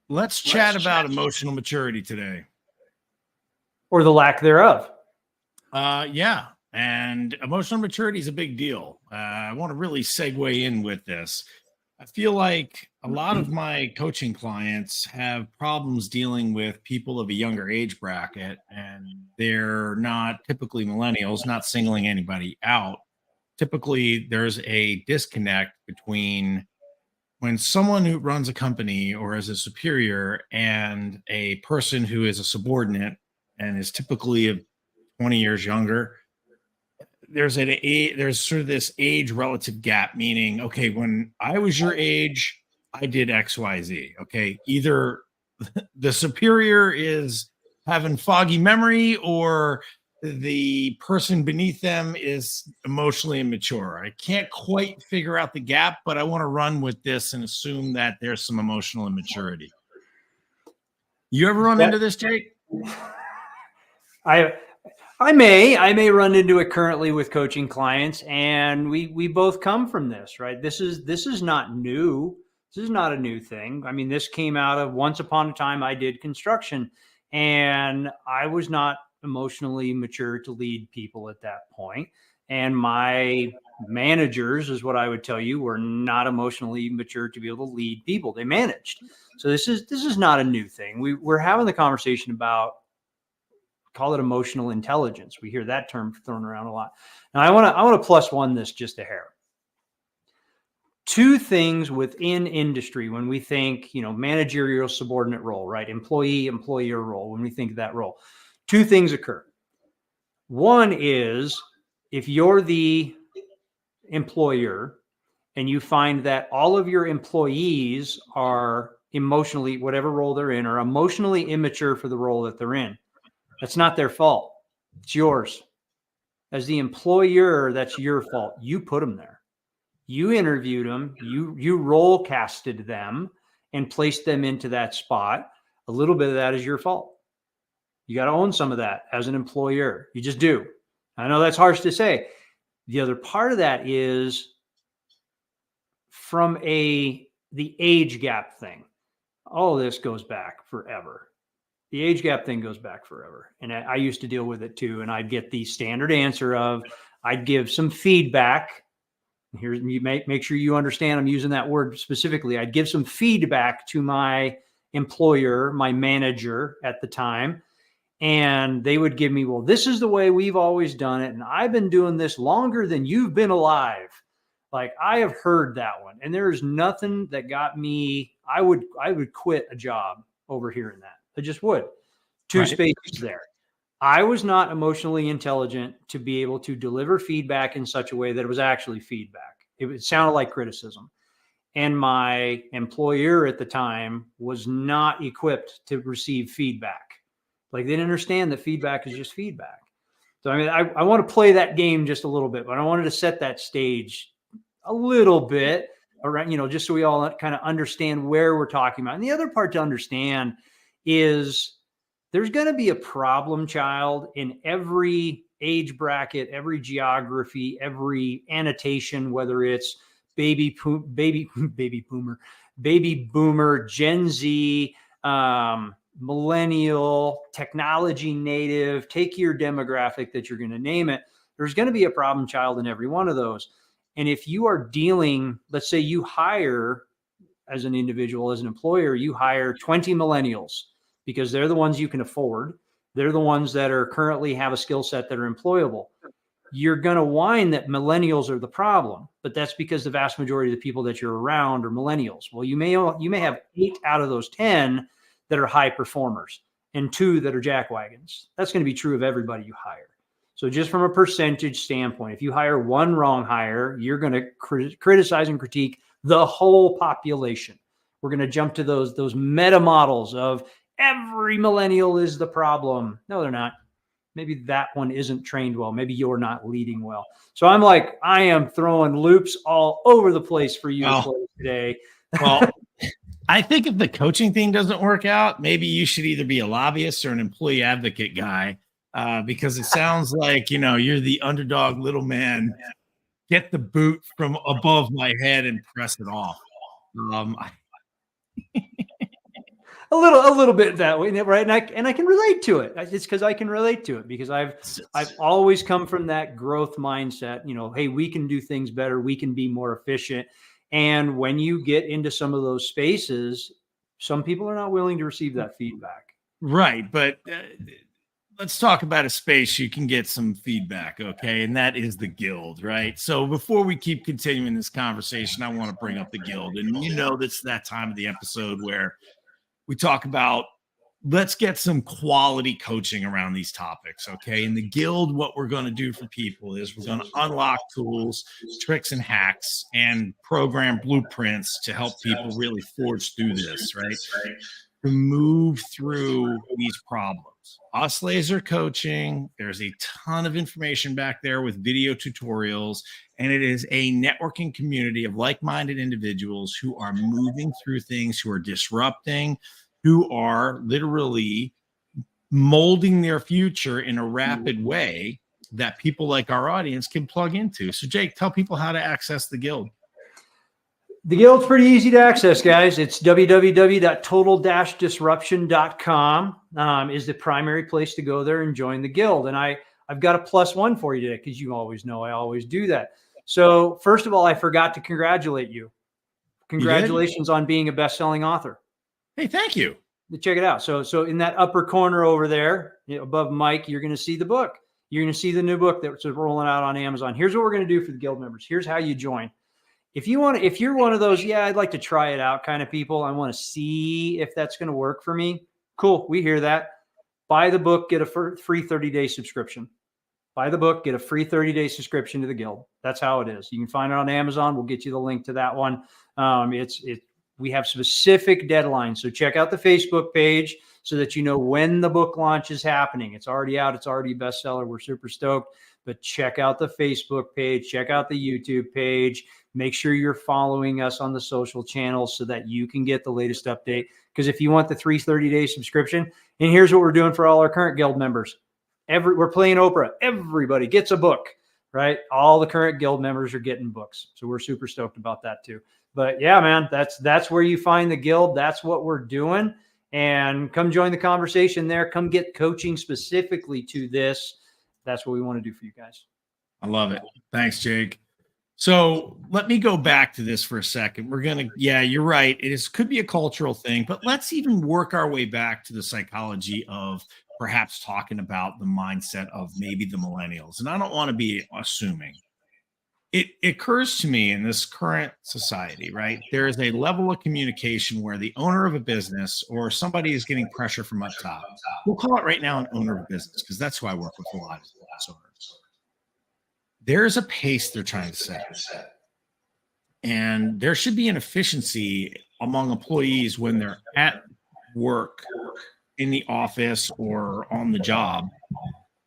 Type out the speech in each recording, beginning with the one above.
Let's chat about emotional maturity today. Or the lack thereof. Yeah. And emotional maturity is a big deal. I want to really segue in with this. I feel like a lot of my coaching clients have problems dealing with people of a younger age bracket, and they're not typically millennials, not singling anybody out. Typically, there's a disconnect between when someone who runs a company or is a superior and a person who is a subordinate and is typically 20 years younger. There's sort of this age relative gap, meaning, okay, when I was your age, I did XYZ. Okay, either the superior is having foggy memory or the person beneath them is emotionally immature. I can't quite figure out the gap, but I want to run with this and assume that there's some emotional immaturity. You ever run into this, Jake? I may run into it currently with coaching clients, and we both come from this, right? This is not new. This is not a new thing. I mean, this came out of once upon a time I did construction, and I was not emotionally mature to lead people at that point. And my managers, is what I would tell you, were not emotionally mature to be able to lead people. They managed. So this is not a new thing. We're having the conversation about, call it emotional intelligence. We hear that term thrown around a lot. Now I want to plus one this just a hair. Two things within industry when we think, managerial subordinate role, right? Employee, employer role, when we think of that role, two things occur. One is if you're the employer and you find that all of your employees are emotionally, whatever role they're in, are emotionally immature for the role that they're in. That's not their fault. It's yours. As the employer, that's your fault. You put them there. You interviewed them. You role casted them and placed them into that spot. A little bit of that is your fault. You got to own some of that as an employer. You just do. I know that's harsh to say. The other part of that is from the age gap thing. All of this goes back forever. The age gap thing goes back forever. And I used to deal with it too. And I'd get the standard answer of, I'd give some feedback. Here's, you make sure you understand I'm using that word specifically. I'd give some feedback to my employer, my manager at the time. And they would give me, well, this is the way we've always done it. And I've been doing this longer than you've been alive. Like, I have heard that one. And there's nothing that got me, I would quit a job over hearing that. I just would. Two spaces there. I was not emotionally intelligent to be able to deliver feedback in such a way that it was actually feedback. It sounded like criticism. And my employer at the time was not equipped to receive feedback. Like, they didn't understand that feedback is just feedback. So, I mean, I want to play that game just a little bit, but I wanted to set that stage a little bit around, just so we all kind of understand where we're talking about. And the other part to understand is there's going to be a problem child in every age bracket, every geography, every annotation, whether it's baby boomer, Gen Z, millennial, technology native, take your demographic that you're going to name it. There's going to be a problem child in every one of those. And if you are dealing, let's say you hire as an individual, as an employer, you hire 20 millennials because they're the ones you can afford. They're the ones that are currently have a skill set that are employable. You're going to whine that millennials are the problem, but that's because the vast majority of the people that you're around are millennials. Well, you may have 8 out of those 10 that are high performers and 2 that are jackwagons. That's going to be true of everybody you hire. So just from a percentage standpoint, if you hire one wrong hire, you're going to criticize and critique the whole population. We're going to jump to those meta models of every millennial is the problem. No, they're not. Maybe that one isn't trained well. Maybe you're not leading well. So I am throwing loops all over the place for you to play today. Well, I think if the coaching thing doesn't work out, maybe you should either be a lobbyist or an employee advocate guy, because it sounds like, you're the underdog little man. Get the boot from above my head and press it off. a little bit that way, right? And I can relate to it. It's because I can relate to it because I've always come from that growth mindset. Hey, we can do things better. We can be more efficient. And when you get into some of those spaces, some people are not willing to receive that feedback. Right, but let's talk about a space you can get some feedback, okay? And that is the guild, right? So before we keep continuing this conversation, I want to bring up the guild. And this is that time of the episode where we talk about let's get some quality coaching around these topics, okay? In the guild, what we're going to do for people is we're going to unlock tools, tricks, and hacks, and program blueprints to help people really forge through this, right? To move through these problems. Us Laser Coaching, there's a ton of information back there with video tutorials, and it is a networking community of like-minded individuals who are moving through things, who are disrupting, who are literally molding their future in a rapid way that people like our audience can plug into. So Jake, tell people how to access the guild. The guild's pretty easy to access, guys. It's www.total-disruption.com is the primary place to go there and join the guild. And I've got a +1 for you today because you always know I always do that. So first of all, I forgot to congratulate you. Congratulations on being a best-selling author. Hey, thank you. Check it out. So in that upper corner over there, above Mike, you're going to see the book. You're going to see the new book that's rolling out on Amazon. Here's what we're going to do for the guild members. Here's how you join. If you're one of those, I'd like to try it out kind of people, I want to see if that's going to work for me. Cool. We hear that. Buy the book, get a free 30-day subscription. Buy the book, get a free 30-day subscription to the guild. That's how it is. You can find it on Amazon. We'll get you the link to that one. We have specific deadlines. So check out the Facebook page so that you know when the book launch is happening. It's already out. It's already a bestseller. We're super stoked. But check out the Facebook page. Check out the YouTube page. Make sure you're following us on the social channels so that you can get the latest update. Because if you want the 30-day subscription, and here's what we're doing for all our current guild members. We're playing Oprah. Everybody gets a book, right? All the current guild members are getting books. So we're super stoked about that too. But yeah, man, that's where you find the guild. That's what we're doing. And come join the conversation there. Come get coaching specifically to this. That's what we want to do for you guys. I love it. Thanks, Jake. So let me go back to this for a second. You're right. Could be a cultural thing, but let's even work our way back to the psychology of perhaps talking about the mindset of maybe the millennials. And I don't want to be assuming. It occurs to me in this current society, right? There is a level of communication where the owner of a business or somebody is getting pressure from up top. We'll call it right now an owner of a business because that's who I work with a lot of business owners. There's a pace they're trying to set. And there should be an efficiency among employees when they're at work, in the office, or on the job,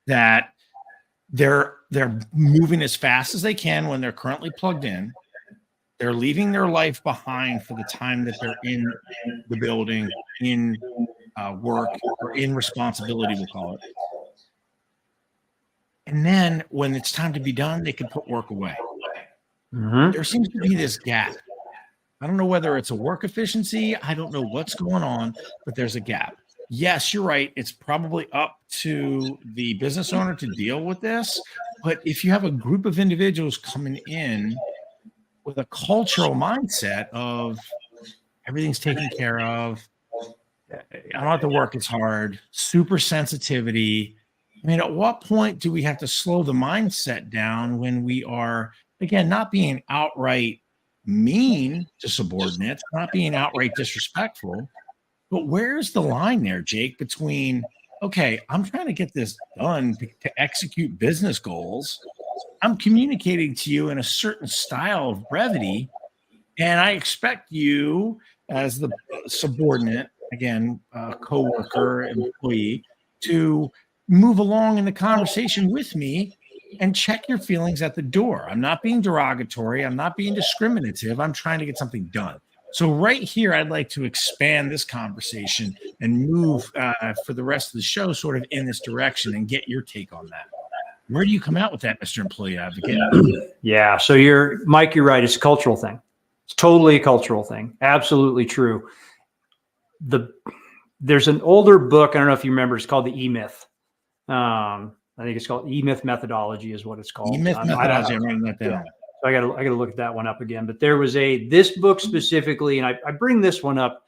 that they're moving as fast as they can when they're currently plugged in. They're leaving their life behind for the time that they're in the building, in work, or in responsibility, we'll call it. And then when it's time to be done, they can put work away. Mm-hmm. There seems to be this gap. I don't know whether it's a work efficiency. I don't know what's going on, but there's a gap. Yes, you're right. It's probably up to the business owner to deal with this. But if you have a group of individuals coming in with a cultural mindset of everything's taken care of, I don't have to work as hard, super sensitivity. I mean, at what point do we have to slow the mindset down when we are, again, not being outright mean to subordinates, not being outright disrespectful, but where's the line there, Jake, between, okay, I'm trying to get this done to execute business goals. I'm communicating to you in a certain style of brevity, and I expect you as the subordinate, again, coworker, employee, to move along in the conversation with me and check your feelings at the door. I'm not being derogatory. I'm not being discriminative. I'm trying to get something done. So right here, I'd like to expand this conversation and move for the rest of the show sort of in this direction and get your take on that. Where do you come out with that, Mr. Employee Advocate? Yeah. So Mike, you're right. It's a cultural thing. It's totally a cultural thing. Absolutely true. there's an older book. I don't know if you remember. It's called the E-Myth. I think it's called E-Myth methodology is what it's called. E-Myth methodology. I'm writing that down. Yeah. So I got to look at that one up again. But there was this book specifically, and I bring this one up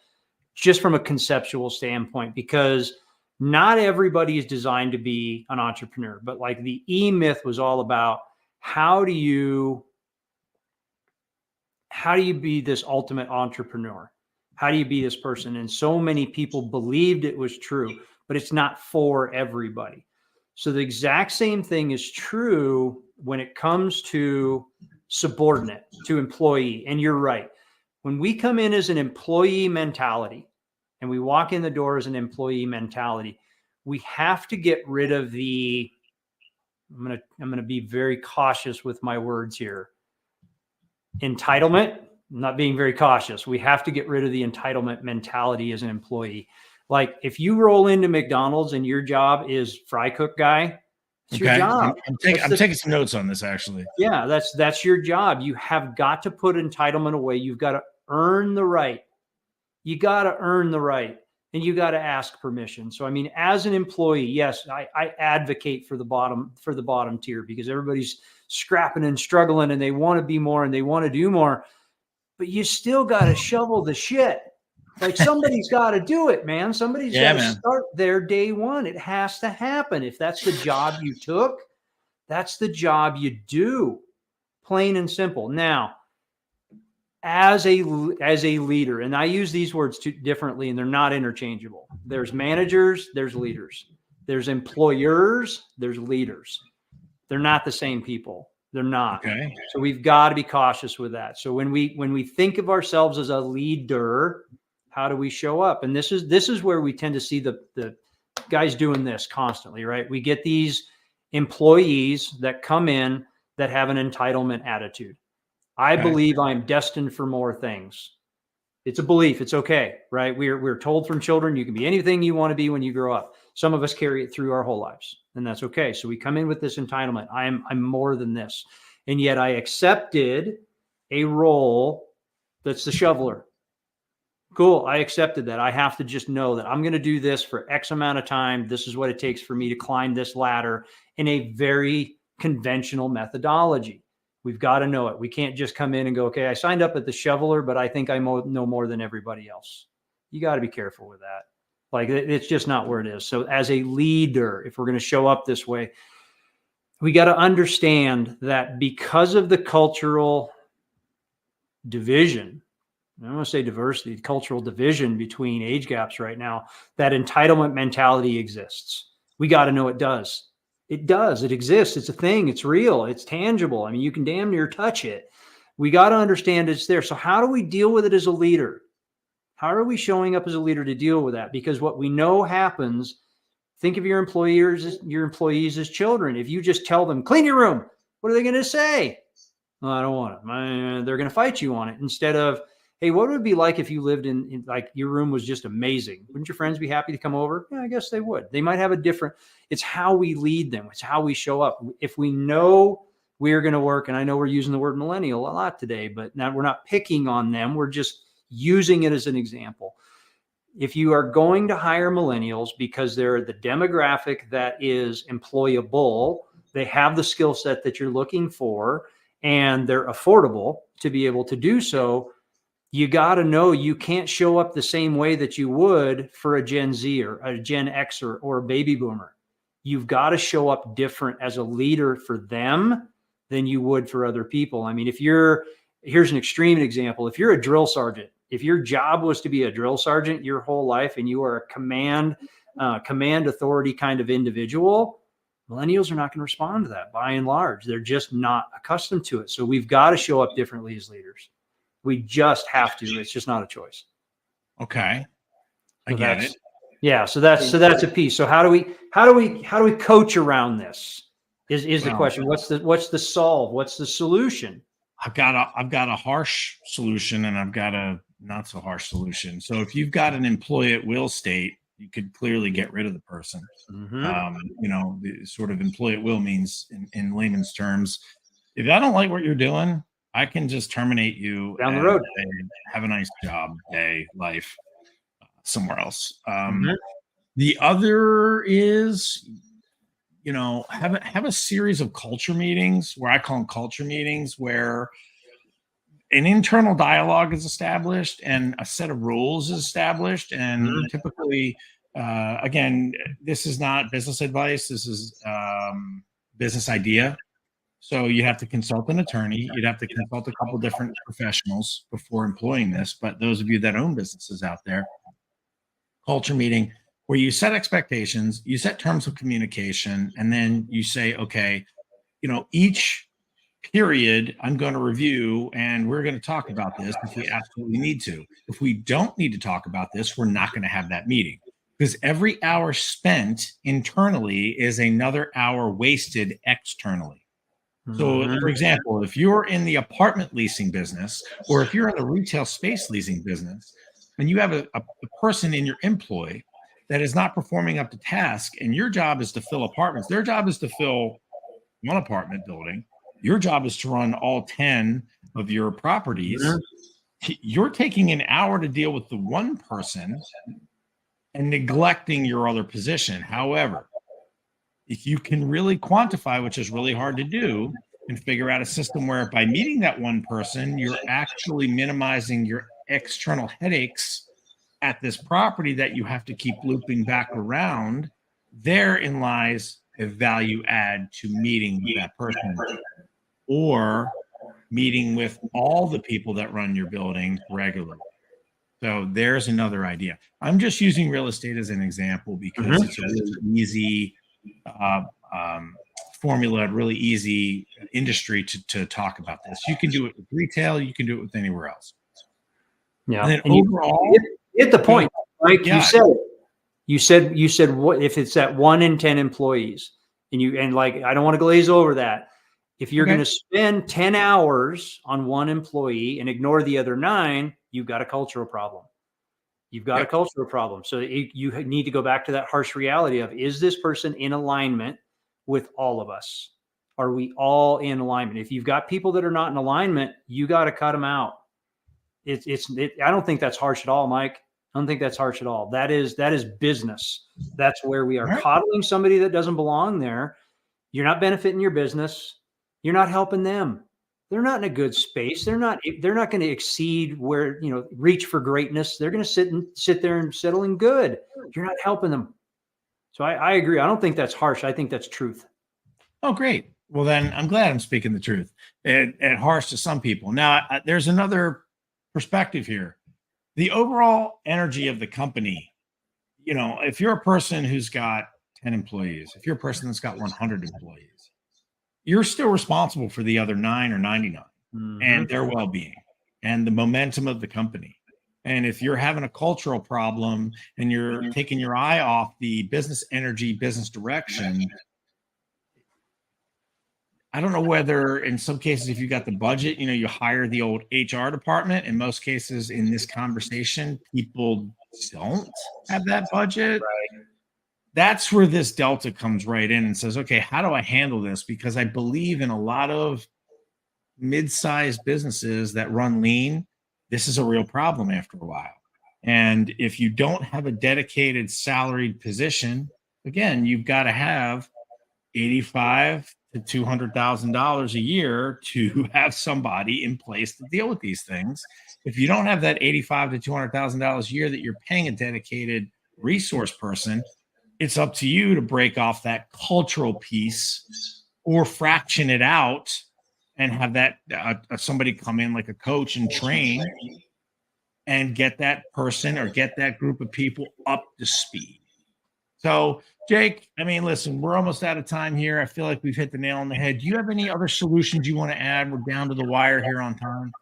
just from a conceptual standpoint because not everybody is designed to be an entrepreneur. But like the E-Myth was all about how do you be this ultimate entrepreneur? How do you be this person? And so many people believed it was true, but it's not for everybody. So the exact same thing is true when it comes to subordinate, to employee. And you're right. When we come in as an employee mentality and we walk in the door as an employee mentality, we have to get rid of the, I'm going to be very cautious with my words here. Entitlement. I'm not being very cautious. We have to get rid of the entitlement mentality as an employee. Like if you roll into McDonald's and your job is fry cook guy, it's your job. I'm taking some notes on this actually. Yeah, that's your job. You have got to put entitlement away. You've got to earn the right. You got to earn the right, and you got to ask permission. So I mean, as an employee, yes, I advocate for the bottom tier because everybody's scrapping and struggling and they want to be more and they want to do more, but you still got to shovel the shit. Like somebody's got to do it, man. Somebody's got to start there day one. It has to happen. If that's the job you took, that's the job you do. Plain and simple. Now, as a leader, and I use these words differently, and they're not interchangeable. There's managers, there's leaders. There's employers, there's leaders. They're not the same people. They're not. Okay. So we've got to be cautious with that. So when we think of ourselves as a leader, how do we show up? And this is where we tend to see the guys doing this constantly, right? We get these employees that come in that have an entitlement attitude. I believe I'm destined for more things. It's a belief. It's okay, right? We're told from children, you can be anything you want to be when you grow up. Some of us carry it through our whole lives, and that's okay. So we come in with this entitlement. I'm more than this. And yet I accepted a role that's the shoveler. Cool. I accepted that. I have to just know that I'm going to do this for X amount of time. This is what it takes for me to climb this ladder in a very conventional methodology. We've got to know it. We can't just come in and go, okay, I signed up at the shoveler, but I think I know more than everybody else. You got to be careful with that. Like it's just not where it is. So as a leader, if we're going to show up this way, we got to understand that because of the cultural division, I don't want to say diversity, cultural division between age gaps right now, that entitlement mentality exists. We got to know it does. It does. It exists. It's a thing. It's real. It's tangible. I mean, you can damn near touch it. We got to understand it's there. So how do we deal with it as a leader? How are we showing up as a leader to deal with that? Because what we know happens, think of your employees as children. If you just tell them, clean your room, what are they going to say? Well, I don't want it. They're going to fight you on it instead of, hey, what would it be like if you lived in like your room was just amazing? Wouldn't your friends be happy to come over? Yeah, I guess they would. They might have a different, it's how we lead them. It's how we show up. If we know we're going to work, and I know we're using the word millennial a lot today, but now we're not picking on them. We're just using it as an example. If you are going to hire millennials because they're the demographic that is employable, they have the skill set that you're looking for, and they're affordable to be able to do so, you got to know you can't show up the same way that you would for a Gen Z or a Gen X or a baby boomer. You've got to show up different as a leader for them than you would for other people. I mean, here's an extreme example. If you're a drill sergeant, if your job was to be a drill sergeant your whole life and you are a command authority kind of individual, millennials are not going to respond to that by and large. They're just not accustomed to it. So we've got to show up differently as leaders. We just have to. It's just not a choice. Okay. I get it. Yeah. So that's a piece. So how do we coach around this? Is the question. What's the solve? What's the solution? I've got a harsh solution and I've got a not so harsh solution. So if you've got an employee at will state, you could clearly get rid of the person. Mm-hmm. The sort of employee at will means in layman's terms, if I don't like what you're doing, I can just terminate you down the road. Have a nice job, day, life. somewhere else. Mhm. The other is, have a series of culture meetings, where I call them culture meetings, where an internal dialogue is established and a set of rules is established. And Mhm. typically, again, this is not business advice. This is business idea. So you have to consult an attorney. You'd have to consult a couple different professionals before employing this. But those of you that own businesses out there, culture meeting where you set expectations, you set terms of communication, and then you say, okay, each period I'm going to review and we're going to talk about this if we absolutely need to. If we don't need to talk about this, we're not going to have that meeting, because every hour spent internally is another hour wasted externally. So, Mhm. for example, if you're in the apartment leasing business, or if you're in the retail space leasing business, and you have a person in your employ that is not performing up to task, and your job is to fill apartments, their job is to fill one apartment building, your job is to run all 10 of your properties, Mhm. you're taking an hour to deal with the one person and neglecting your other position. However, if you can really quantify, which is really hard to do, and figure out a system where by meeting that one person, you're actually minimizing your external headaches at this property that you have to keep looping back around, therein lies a value add to meeting with that person, or meeting with all the people that run your building regularly. So there's another idea. I'm just using real estate as an example because Mhm. it's a really easy uh, um, formula, really easy industry to talk about this. You can do it with retail, you can do it with anywhere else. And Yeah. then And you overall, hit the go ahead. point, Mike. You Yeah, said it. You said what if it's at 1 in 10 employees, and like I don't want to glaze over that. If you're going okay. to spend 10 hours on one employee and ignore the other 9, you've got a cultural problem. You've got a Yep. cultural problem. So you need to go back to that harsh reality of, is this person in alignment with all of us? Are we all in alignment? If you've got people that are not in alignment, you got to cut them out. I don't think that's harsh at all, Mike. I don't think that's harsh at all. That is business. That's where we are All right. coddling somebody that doesn't belong there. You're not benefiting your business. You're not helping them. They're not in a good space. They're not going to exceed where, reach for greatness. They're going to sit there and settle in good. You're not helping them. So I agree. I don't think that's harsh. I think that's truth. Oh, great. Well, then I'm glad I'm speaking the truth. It harsh to some people. Now, there's another perspective here. The overall energy of the company, if you're a person who's got 10 employees, if you're a person that's got 100 employees, you're still responsible for the other 9 or 99 and Mhm. their well-being and the momentum of the company. And if you're having a cultural problem and you're taking your eye off the business energy, business direction, I don't know whether in some cases, if you got the budget, you hire the old HR department. In most cases, in this conversation, people don't have that budget. That's where this delta comes right in and says, okay, how do I handle this? Because I believe in a lot of mid-sized businesses that run lean, this is a real problem after a while. And if you don't have a dedicated salaried position, again, you've got to have 85 to $200,000 a year to have somebody in place to deal with these things. If you don't have that 85 to $200,000 a year that you're paying a dedicated resource person, it's up to you to break off that cultural piece or fraction it out and have that somebody come in like a coach and train and get that person or get that group of people up to speed. So, Jake, I mean, listen, we're almost out of time here. I feel like we've hit the nail on the head. Do you have any other solutions you want to add? We're down to the wire here on time.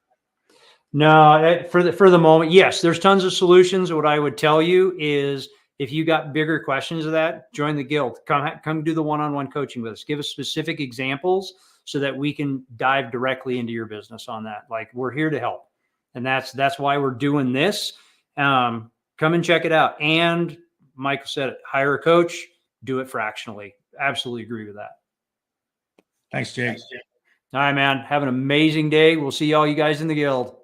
No, for the moment, yes, there's tons of solutions. What I would tell you is, if you got bigger questions of that, join the guild. Come do the one-on-one coaching with us. Give us specific examples so that we can dive directly into your business on that. Like, we're here to help, and that's why we're doing this. Come and check it out. And Michael said it: hire a coach, do it fractionally. Absolutely agree with that. Thanks, Jake. All right, man. Have an amazing day. We'll see all you guys in the guild.